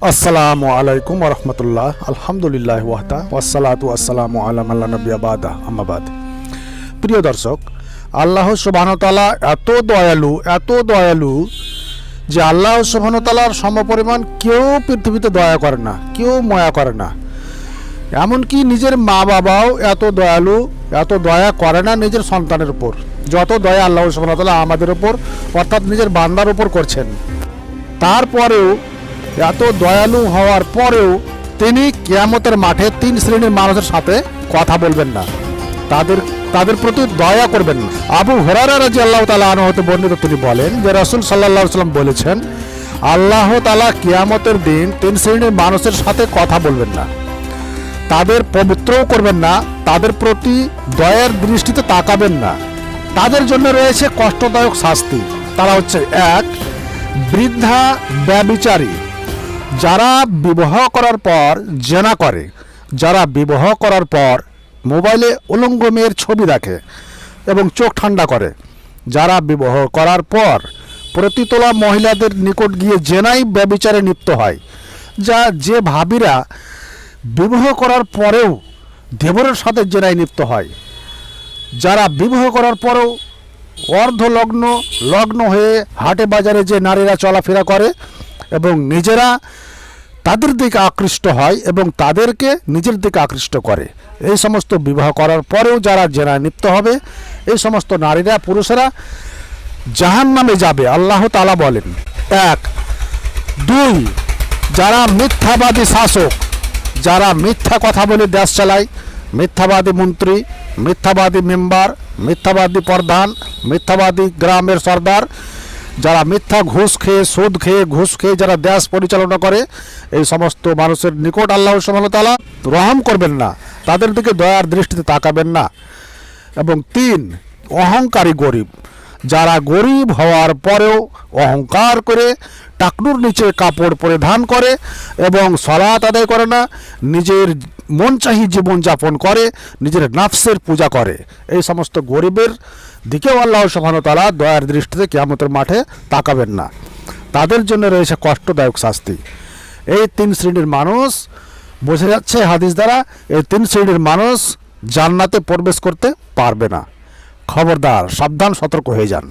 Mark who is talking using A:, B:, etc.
A: আসসালামু আলাইকুম রহমতুল্লাহ আলহামদুলিল্লাহ ওয়াহদা ওয়াসসালাতু ওয়াসসালামু আলা মান লা নাবিয়্যা বাদা আম্মা বাদ। প্রিয় দর্শক, আল্লাহ সুবহানাহু ওয়া তাআলা এত দয়ালু যে আল্লাহ সুবহানাহু ওয়া তাআলার সমপরিমাণ কেউ পৃথিবীতে দয়া করে না, কেউ মায়া করে না। এমনকি নিজের মা বাবাও এত দয়ালু, এত দয়া করে না নিজের সন্তানের উপর, যত দয়া আল্লাহ সুবহানাহু ওয়া তাআলা আমাদের উপর অর্থাৎ নিজের বান্দার উপর করছেন। তারপরেও এত দয়ালু হওয়ার পরেও তিনি কিয়ামতের মাঠে তিন শ্রেণীর মানুষের সাথে কথা বলবেন না, তাদের প্রতি দয়া করবেন না। আবু হুরায়রা রাদিয়াল্লাহু তাআলা আনহু হতে বর্ণিত, তিনি বলেন যে রাসূল সাল্লাল্লাহু আলাইহি ওয়াসাল্লাম বলেছেন, আল্লাহ তাআলা কিয়ামতের দিন তিন শ্রেণীর মানুষের সাথে কথা বলবেন না, তাদের পবিত্রও করবেন না, তাদের প্রতি দয়ার দৃষ্টিতে তাকাবেন না। তাদের জন্য রয়েছে কষ্টদায়ক শাস্তি। তারা হচ্ছে এক, বৃদ্ধা ব্যভিচারী, যারা বিবাহ করার পর জেনা করে, যারা বিবাহ করার পর মোবাইলে উলঙ্গ মেয়ের ছবি দেখে এবং চোখ ঠান্ডা করে, যারা বিবাহ করার পর প্রতিতলা মহিলাদের নিকট গিয়ে জেনাই ব্যভিচারে লিপ্ত হয়, যে ভাবিরা বিবাহ করার পরেও দেবরের সাথে জেনায় লিপ্ত হয়, যারা বিবাহ করার পরেও লগ্ন হয়ে হাটে বাজারে যে নারীরা চলাফেরা করে এবং নিজেরা তাদের দিকে আকৃষ্ট হয় এবং তাদেরকে নিজের দিকে আকৃষ্ট করে, এই সমস্ত বিবাহ করার পরেও যারা জেনায় লিপ্ত হবে, এই সমস্ত নারীরা পুরুষেরা জাহান্নামে যাবে, আল্লাহ তাআলা বলেন। এক, দুই, যারা মিথ্যাবাদী শাসক, যারা মিথ্যা কথা বলে দেশ চালায়, মিথ্যাবাদী মন্ত্রী, মিথ্যাবাদী মেম্বার, মিথ্যাবাদী প্রধান, মিথ্যাবাদী গ্রামের সর্দার, যারা মিথ্যা ঘুষ খেয়ে যারা দেশ পরিচালনা করে, এই সমস্ত মানুষের নিকট আল্লাহ সুবহানাহু ওয়া তাআলা রহম করবেন না, তাদের দিকে দয়ার দৃষ্টিতে তাকাবেন না। এবং তিন, অহংকারী গরিব, যারা গরিব হওয়ার পরেও অহংকার করে টাকনুর নিচে কাপড় পরিধান করে এবং সালাত আদায় করে না, নিজের মনচাহি জীবনযাপন করে, নিজের নাফসের পূজা করে, এই সমস্ত গরিবের দিকেও আল্লাহ সুবহানাহু ওয়া তাআলা দয়ার দৃষ্টিতে কিয়ামতের মাঠে তাকাবেন না। তাদের জন্য রয়েছে কষ্টদায়ক শাস্তি। এই তিন শ্রেণীর মানুষ, বোঝা যাচ্ছে হাদিস দ্বারা, এই তিন শ্রেণীর মানুষ জান্নাতে প্রবেশ করতে পারবে না। খবরদার, সাবধান, সতর্ক হয়ে যান।